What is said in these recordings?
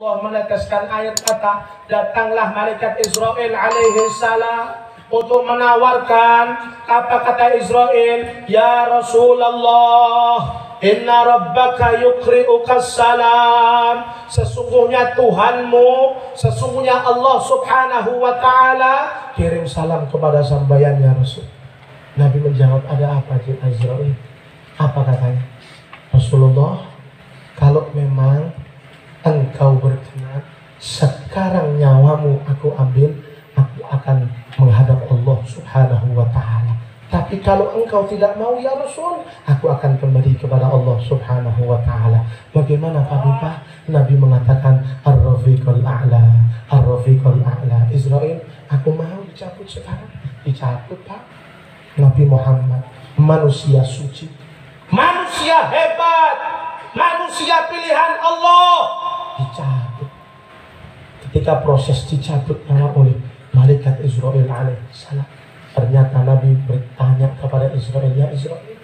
Allah meneteskan air mata, datanglah malaikat Israel alaihi salam untuk menawarkan. Apa kata Israel? Ya Rasulullah, inna rabbaka yukri'uka salam. Sesungguhnya Tuhanmu, sesungguhnya Allah subhanahu wa ta'ala kirim salam kepada sambayan ya Rasul. Nabi menjawab, ada apa Israel? Apa katanya? Rasulullah, kalau memang engkau berkenan, sekarang nyawamu aku ambil, aku akan menghadap Allah subhanahu wa ta'ala. Tapi kalau engkau tidak mau ya Rasul, aku akan kembali kepada Allah subhanahu wa ta'ala. Bagaimana Pak Dupa? Nabi mengatakan Ar-Rafiqul A'la, Ar-Rafiqul A'la. Israel, aku mau dicabut sekarang. Dicabut Pak. Nabi Muhammad, manusia suci, manusia hebat, manusia pilihan Allah, dicabut. Ketika proses dicabut nyawa oleh malaikat Israel alaihissalam, ternyata Nabi bertanya kepada Israel, ya Israel,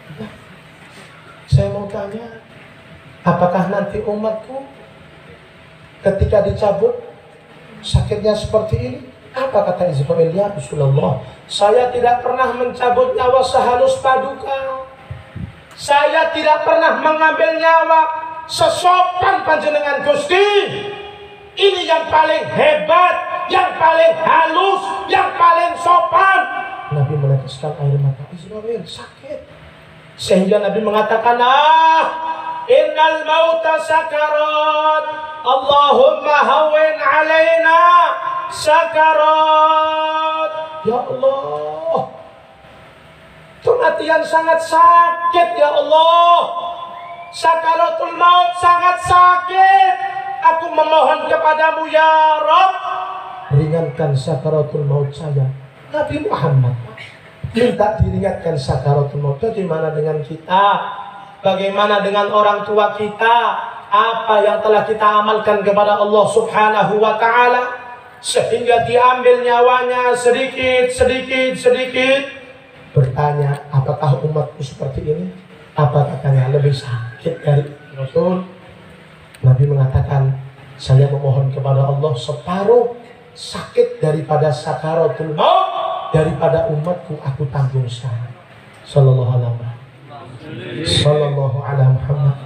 saya mau tanya, apakah nanti umatku ketika dicabut sakitnya seperti ini? Apa kata Israel? Ya Rasulullah, saya tidak pernah mencabut nyawa sehalus paduka. Saya tidak pernah mengambil nyawa sesopan panjenengan Gusti. Ini yang paling hebat, yang paling halus, yang paling sopan. Nabi meneteskan air mata. Israel sakit. Sehingga Nabi mengatakan, innal mauta sakarat, Allahumma hawin alaina sakarat. Ya Allah, kematian sangat sakit ya Allah. Sakaratul maut sangat sakit. Aku memohon kepadamu ya Rabb, ringankan sakaratul maut saya. Nabi Muhammad minta diringankan sakaratul maut. Bagaimana dengan kita? Bagaimana dengan orang tua kita? Apa yang telah kita amalkan kepada Allah subhanahu wa ta'ala sehingga diambil nyawanya sedikit. Bertanya, apakah umatku seperti ini? Apa katanya? Lebih sakit dari Rasul? Nabi mengatakan, saya memohon kepada Allah separuh sakit daripada sakaratul maut, daripada umatku aku tanggung saya. Sallallahu alaihi Muhammad.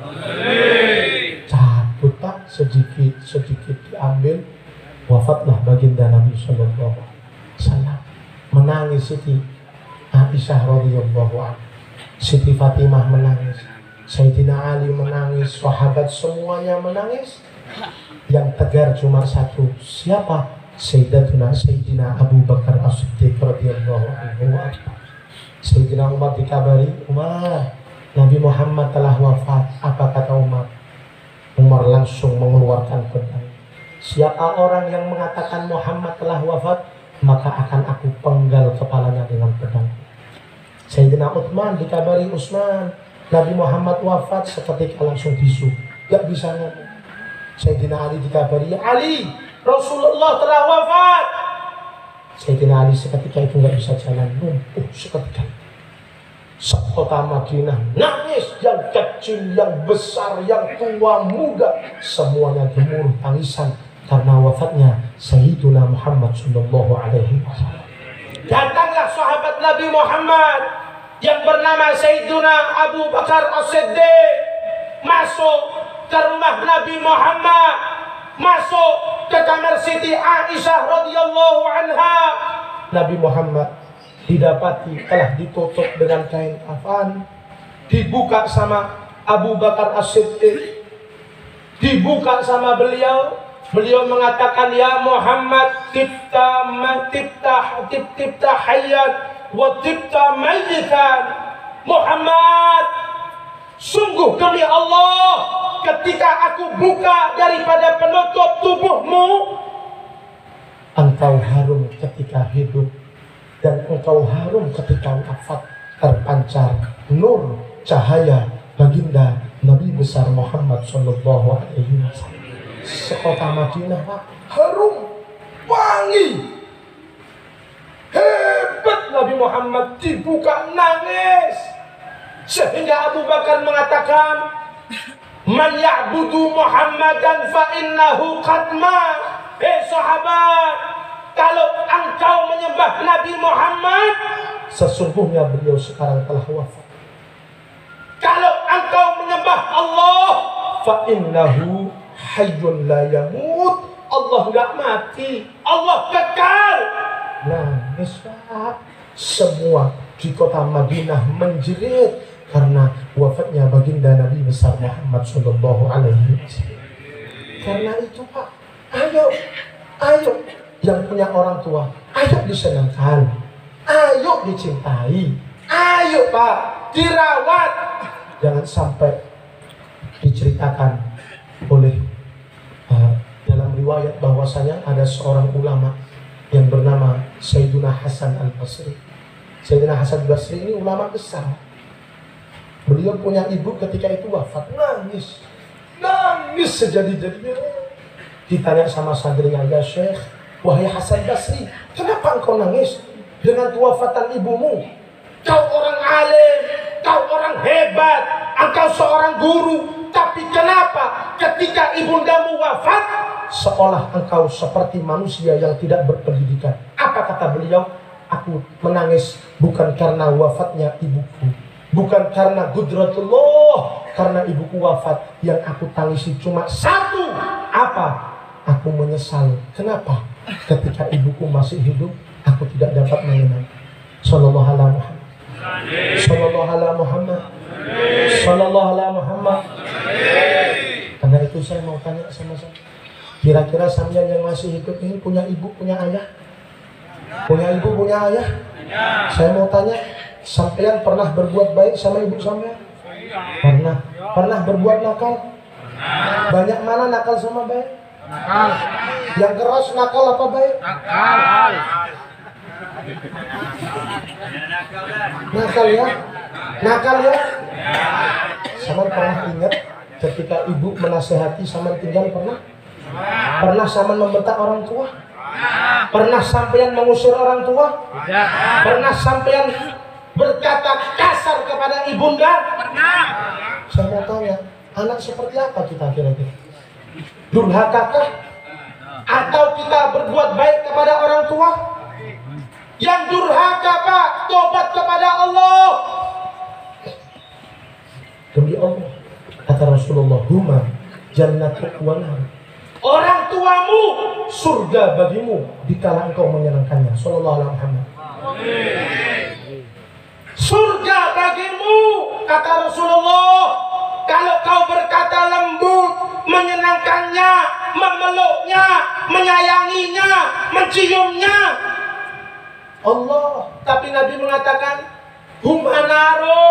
Cabut Pak, sedikit diambil, wafatlah baginda Nabi sallallahu alaihi wasallam. Menangis Siti Aisyah radhiyallahu anha, Siti Fatimah menangis, Sayyidina Ali menangis, sahabat semuanya menangis. Yang tegar cuma satu, siapa? Sayyidina Abu Bakar As-Siddiq radhiyallahu anhu. Sayyidina Umar dikabari, Umar, Nabi Muhammad telah wafat. Apa kata Umar? Umar langsung mengeluarkan pedang. Siapa orang yang mengatakan Muhammad telah wafat, maka akan aku penggal kepalanya dengan pedang. Sayyidina Utsman dikabari, Utsman, Nabi Muhammad wafat, seketika langsung bisu, gak bisa ngomong. Sayyidina Ali dikabari, Ali, Rasulullah telah wafat. Sayyidina Ali seketika itu gak bisa jalan, lumpuh seketika. Sekota Madinah nangis, yang kecil, yang besar, yang tua, muda, semuanya gemuruh tangisan karena wafatnya Sayyidina Muhammad sallallahu alaihi wasallam. Datanglah sahabat Nabi Muhammad yang bernama Sayyidina Abu Bakar As-Siddiq masuk ke rumah Nabi Muhammad, masuk ke kamar Siti Aisyah radhiyallahu anha. Nabi Muhammad didapati telah ditutup dengan kain kafan, dibuka sama Abu Bakar As-Siddiq, dibuka sama beliau. Beliau mengatakan, ya Muhammad, tibta hayyan wa tibta mayyitan. Muhammad, sungguh demi Allah, ketika aku buka daripada penutup tubuhmu, engkau harum ketika hidup, dan engkau harum ketika wafat. Terpancar nur cahaya baginda Nabi besar Muhammad sallallahu alaihi wasallam. Sekota Madinah Pak, harum, wangi, hebat. Nabi Muhammad dibuka nangis, sehingga Abu Bakar mengatakan, Man ya'budu Muhammadan fa innahu qad ma. Sahabat, kalau engkau menyembah Nabi Muhammad, sesungguhnya beliau sekarang telah wafat. Kalau engkau menyembah Allah, fa innahu hayyun la yamut. Allah enggak mati, Allah kekal. Nangis Pak. Semua di kota Madinah menjerit karena wafatnya baginda Nabi besar Muhammad sallallahu alaihi wasallam. Karena itu Pak, ayo yang punya orang tua, ayo disenangkan, ayo dicintai, ayo Pak, dirawat. Jangan sampai diceritakan oleh dalam riwayat bahwasanya ada seorang ulama yang bernama Sayyidina Hasan Al-Basri. Sayyidina Hasan Al-Basri ini ulama besar. Beliau punya ibu ketika itu wafat, nangis sejadi-jadinya. Ditanya sama santrinya, ya Syekh, wahai Hasan Basri, kenapa engkau nangis dengan kewafatan ibumu? Kau orang alim, kau orang hebat, engkau seorang guru, tapi kenapa ketika ibundamu wafat seolah engkau seperti manusia yang tidak berpendidikan? Apa kata beliau? Aku menangis bukan karena wafatnya ibuku, bukan karena qudratullah, karena ibuku wafat. Yang aku tangisi cuma satu, apa? Aku menyesal. Kenapa? Ketika ibuku masih hidup, aku tidak dapat mengenal. Sallallahu alaihi Muhammad. Sallallahu alaihi Muhammad. Sallallahu alaihi Muhammad. Karena itu saya mau tanya sama saya, kira-kira sampean yang masih hidup ini punya ibu, punya ayah? Punya ibu, punya ayah? Saya mau tanya, sampean pernah berbuat baik sama ibu sampean? Pernah. Pernah berbuat nakal? Banyak mana nakal sama baik? Nakal. Yang keras nakal apa baik? Nakal. Nakal ya? Nakal ya? Sama pernah ingat ketika ibu menasehati sama tinggal pernah? Pernah sama membentak orang tua? Pernah sampean mengusir orang tua? Pernah sampean berkata kasar kepada ibunda? Pernah. Saya mau tanya, anak seperti apa kita kira-kira? Durhakakah? Atau kita berbuat baik kepada orang tua? Yang durhaka Pak, tobat kepada Allah. Demi Allah, kata Rasulullah, huma jannatul wa nar. Orang tuamu surga bagimu dikala engkau menyenangkannya. Sallallahu alaihi wasallam. Surga bagimu, kata Rasulullah, kalau kau berkata lembut, menyenangkannya, memeluknya, menyayanginya, menciumnya. Allah, tapi Nabi mengatakan humanaru,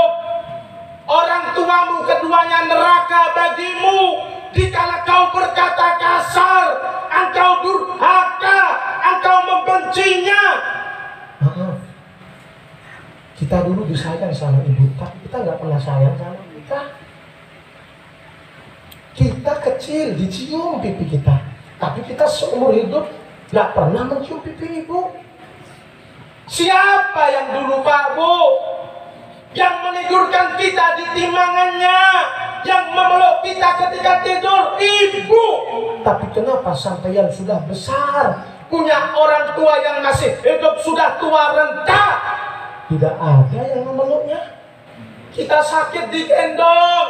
orang tuamu keduanya neraka bagimu. Dikala kau berkata kasar, engkau durhaka, engkau membencinya. Maaf, kita dulu disayang sama ibu, tapi kita nggak pernah sayang sama kita. Kita kecil dicium pipi kita, tapi kita seumur hidup nggak pernah mencium pipi ibu. Siapa yang dulu Pak Bu yang menidurkan kita di timbangannya, yang memeluk kita ketika tidur? Ibu. Tapi kenapa sampeyan sudah besar, punya orang tua yang masih hidup, sudah tua renta, tidak ada yang memeluknya? Kita sakit digendong,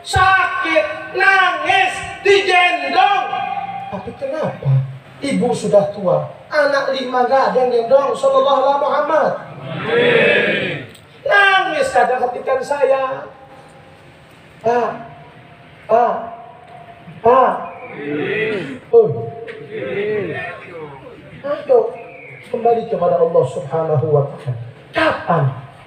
sakit nangis digendong. Tapi kenapa ibu sudah tua, anak 5 gak ada yang gendong? Sallallahu alaihi Muhammad. Nangis kadang hatikan saya, Pak. Ayo kembali kepada Allah Subhanahu wa Ta'ala.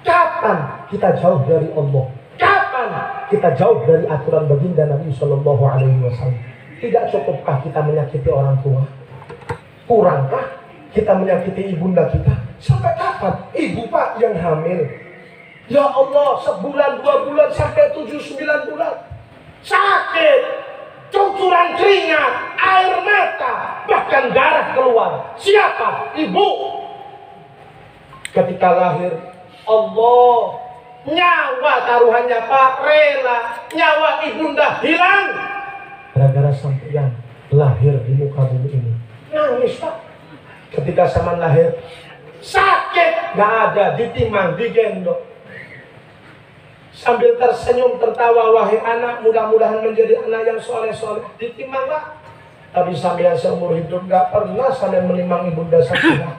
Kapan kita jauh dari Allah? Kapan kita jauh dari aturan baginda Nabi Sallallahu Alaihi Wasallam? Tidak cukupkah kita menyakiti orang tua? Kurangkah kita menyakiti ibunda kita? Sampai kapan? Ibu Pak yang hamil, ya Allah, sebulan, 2 bulan, sampai 7-9 bulan, sakit, cucuran keringat, air mata, bahkan darah keluar. Siapa? Ibu. Ketika lahir, Allah Nyawa taruhannya Pak, rela. Nyawa ibunda hilang gara-gara sampeyan lahir di muka bumi ini. Nangis Pak. Ketika zaman lahir sakit, gak ada, ditimang, digendong. Sambil tersenyum, tertawa, wahai anak, mudah-mudahan menjadi anak yang soleh-soleh. Ditimang Pak. Tapi sampeyan seumur hidup gak pernah sampeyan menimang ibunda saya.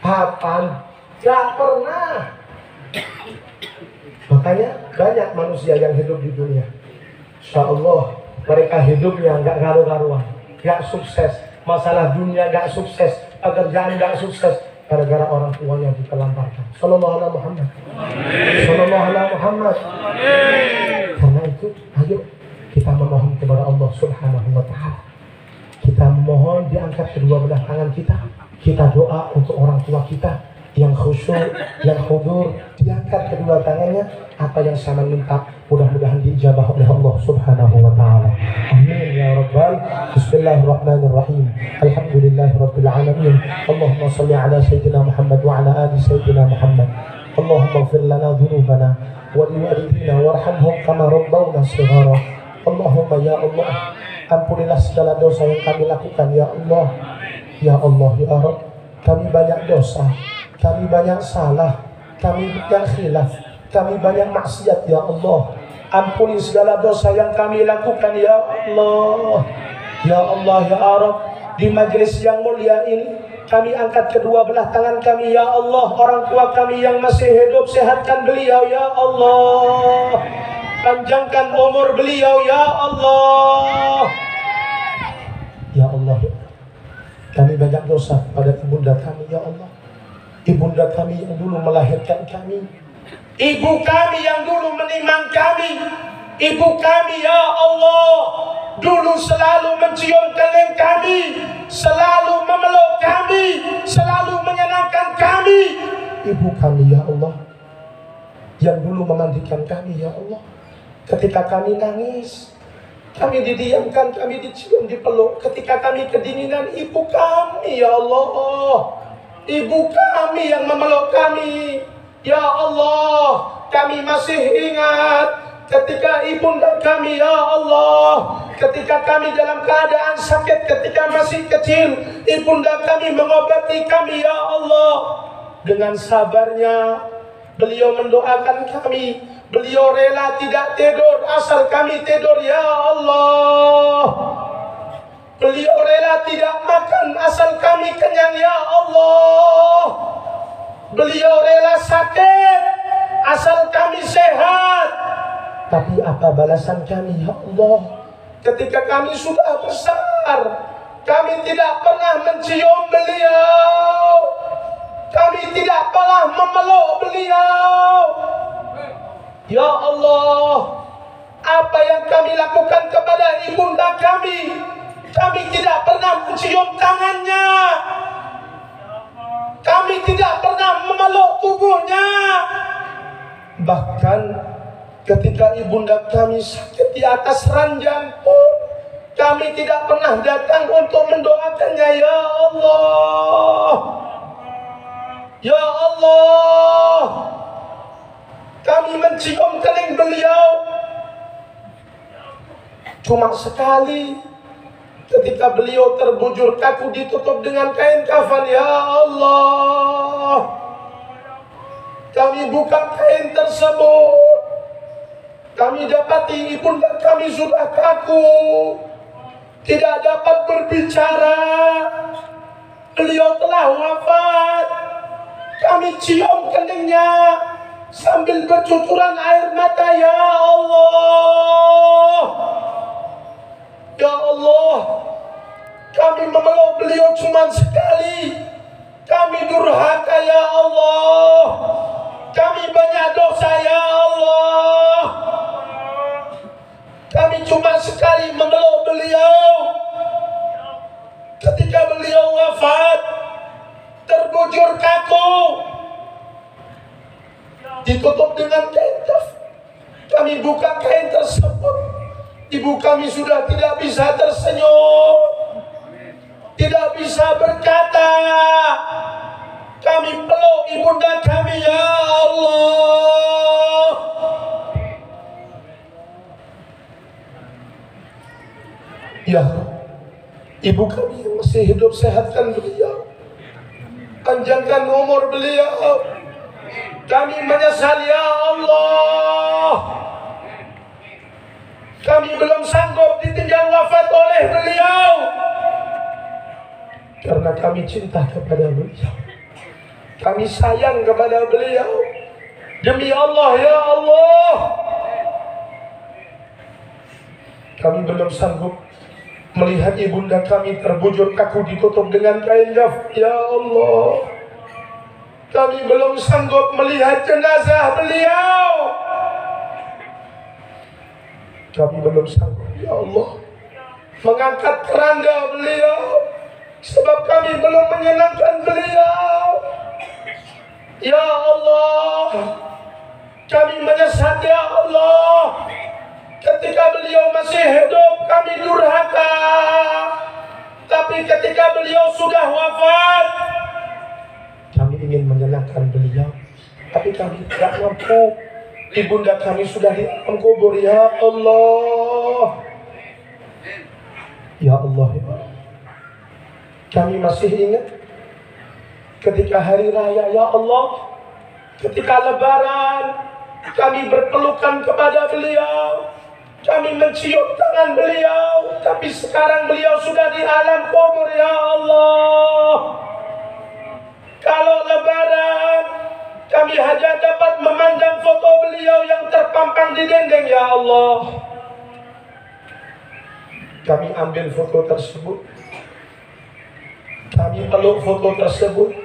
Kapan? Gak pernah. Makanya banyak manusia yang hidup di dunia, Insya Allah mereka hidupnya gak garu-garuan, gak sukses. Masalah dunia gak sukses, pekerjaan gak sukses, gara-gara orang tuanya ditelantarkan. Sallallahu alaihi Muhammad. Sallallahu alaihi Muhammad. Karena itu, ayo kita memohon kepada Allah Subhanahu wa Ta'ala. Kita memohon diangkat kedua belah tangan kita. Kita doa untuk orang tua kita yang khusyuk, yang hudur, diangkat kedua tangannya. Apa yang saya minta mudah-mudahan diijabah oleh Allah Subhanahu wa Ta'ala. Amin ya rabbal. Bismillahirrahmanirrahim. Alhamdulillahirabbil alamin. Allahumma shalli ala sayyidina Muhammad wa ala ali sayyidina Muhammad. Allahumma ighfir lana dhunubana wa liwalidina warhamhum kama rabbawna shighara. Allahumma ya Allah, ampunilah segala dosa yang kami lakukan ya Allah. Ya Allah ya Rabb, kami banyak dosa, kami banyak salah, kami banyak khilaf, kami banyak maksiat ya Allah. Ampuni segala dosa yang kami lakukan ya Allah. Ya Allah ya Rabb, di majlis yang mulia ini kami angkat kedua belah tangan kami ya Allah. Orang tua kami yang masih hidup, sehatkan beliau ya Allah. Panjangkan umur beliau ya Allah. Ya Allah, kami banyak dosa pada ibunda kami ya Allah. Ibunda kami yang dulu melahirkan kami, ibu kami yang dulu menimang kami, ibu kami ya Allah dulu selalu mencium kening kami, selalu memeluk kami, selalu menyenangkan kami. Ibu kami ya Allah yang dulu memandikan kami ya Allah. Ketika kami nangis, kami didiamkan, kami dicium, dipeluk. Ketika kami kedinginan, ibu kami ya Allah, ibu kami yang memeluk kami ya Allah. Kami masih ingat ketika ibunda kami ya Allah, ketika kami dalam keadaan sakit, ketika masih kecil, ibunda kami mengobati kami ya Allah. Dengan sabarnya beliau mendoakan kami, beliau rela tidak tidur asal kami tidur ya Allah. Beliau rela tidak makan asal kami kenyang ya Allah. Beliau rela sakit asal kami sehat. Tapi apa balasan kami ya Allah? Ketika kami sudah besar, kami tidak pernah mencium beliau, kami tidak pernah memeluk beliau. Ya Allah, apa yang kami lakukan kepada ibunda kami, kami tidak pernah mencium tangannya, kami tidak pernah memeluk tubuhnya. Bahkan ketika ibunda kami sakit di atas ranjang pun, kami tidak pernah datang untuk mendoakannya ya Allah. Ya Allah, kami mencium kening beliau cuma sekali, ketika beliau terbujur kaku ditutup dengan kain kafan ya Allah. Kami buka kain tersebut, kami dapati ibunda kami sudah kaku, tidak dapat berbicara, beliau telah wafat. Kami cium keningnya sambil bercucuran air mata ya Allah. Ya Allah, kami memeluk beliau cuma sekali, kami durhaka ya Allah, kami banyak dosa ya Allah. Kami cuma sekali memeluk beliau. Ketika beliau wafat, terbujur kaku, ditutup dengan kain kafan. Kami buka kain tersebut, ibu kami sudah tidak bisa tersenyum, tidak bisa berkata. Kami peluk ibunda kami ya Allah. Ya ibu kami yang masih hidup, sehatkan beliau, panjangkan umur beliau. Kami menyesal ya Allah, kami belum sanggup ditinggal wafat oleh beliau, karena kami cinta kepada beliau, kami sayang kepada beliau. Demi Allah ya Allah, kami belum sanggup melihat ibunda kami terbujur kaku ditutup dengan kain kafan ya Allah. Kami belum sanggup melihat jenazah beliau. Kami belum sanggup ya Allah mengangkat keranda beliau, sebab kami belum menyenangkan beliau. Ya Allah, kami menyesal ya Allah, ketika beliau masih hidup kami durhaka, tapi ketika beliau sudah wafat kami ingin menyenangkan beliau, tapi kami tidak mampu. Ibunda kami sudah di alam kubur ya Allah. Ya Allah ya Allah, kami masih ingat ketika hari raya ya Allah, ketika lebaran kami berpelukan kepada beliau, kami mencium tangan beliau, tapi sekarang beliau sudah di alam kubur ya Allah. Kalau lebaran kami hanya dapat memandang foto beliau yang terpampang di dinding ya Allah. Kami ambil foto tersebut, kami peluk foto tersebut,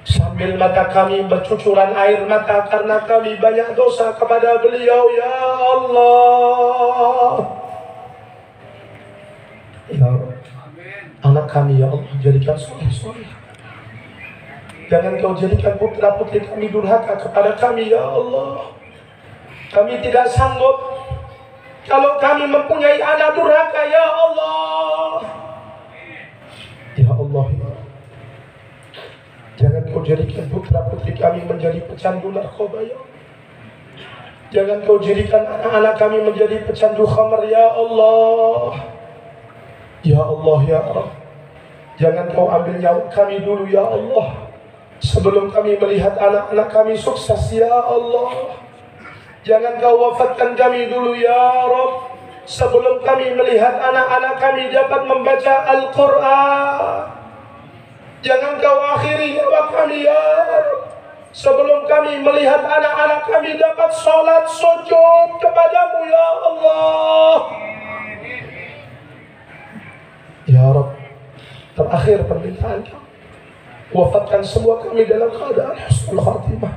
sambil mata kami bercucuran air mata karena kami banyak dosa kepada beliau ya Allah. Ya Allah, anak kami ya Allah jadikan soleh-soleh. Jangan kau jadikan putra putri kami durhaka kepada kami ya Allah. Kami tidak sanggup kalau kami mempunyai anak durhaka ya Allah. Ya Allah ya, jangan kau jadikan putra putri kami menjadi pecandu narkoba ya. Jangan kau jadikan anak-anak kami menjadi pecandu khamar ya Allah. Ya Allah ya Rabb, jangan kau ambil nyawa kami dulu ya Allah, sebelum kami melihat anak-anak kami sukses ya Allah. Jangan kau wafatkan kami dulu ya Rabb, sebelum kami melihat anak-anak kami dapat membaca Al-Quran. Jangan kau akhiri nyawa kami ya Rabb, sebelum kami melihat anak-anak kami dapat sholat sujud kepadamu ya Allah. Ya Rabb, terakhir permintaan kami, wafatkan semua kami dalam keadaan husnul khatimah.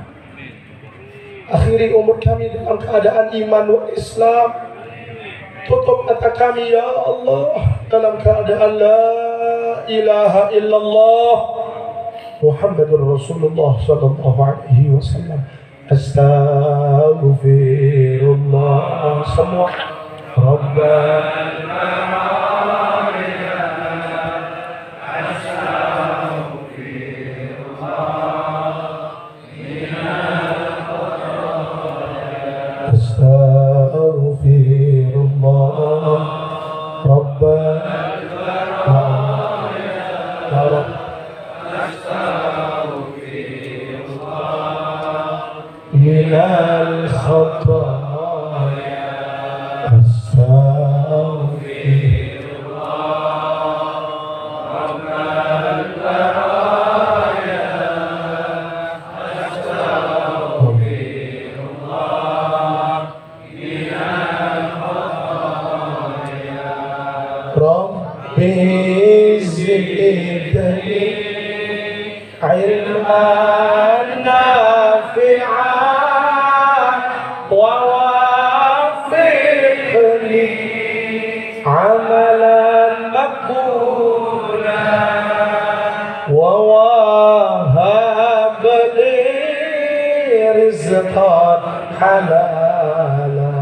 Akhiri umur kami dalam keadaan iman wal Islam. Tutup mata kami ya Allah dalam keadaan la ilaha illallah Muhammadur Rasulullah sallallahu alaihi wasallam. Astaghfirullah semua. Rabbana minal khataaya astaghfirullah rabbal baraya astaghfirullah minal khataaya rabbi zidni ilman nafi'an ووافقني عملا مقبولا ووهب لي رزقا حلالا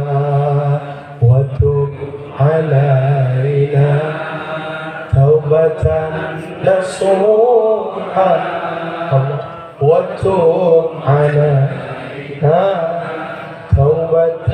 وتب علينا توبة نصوحا وتب علينا توبة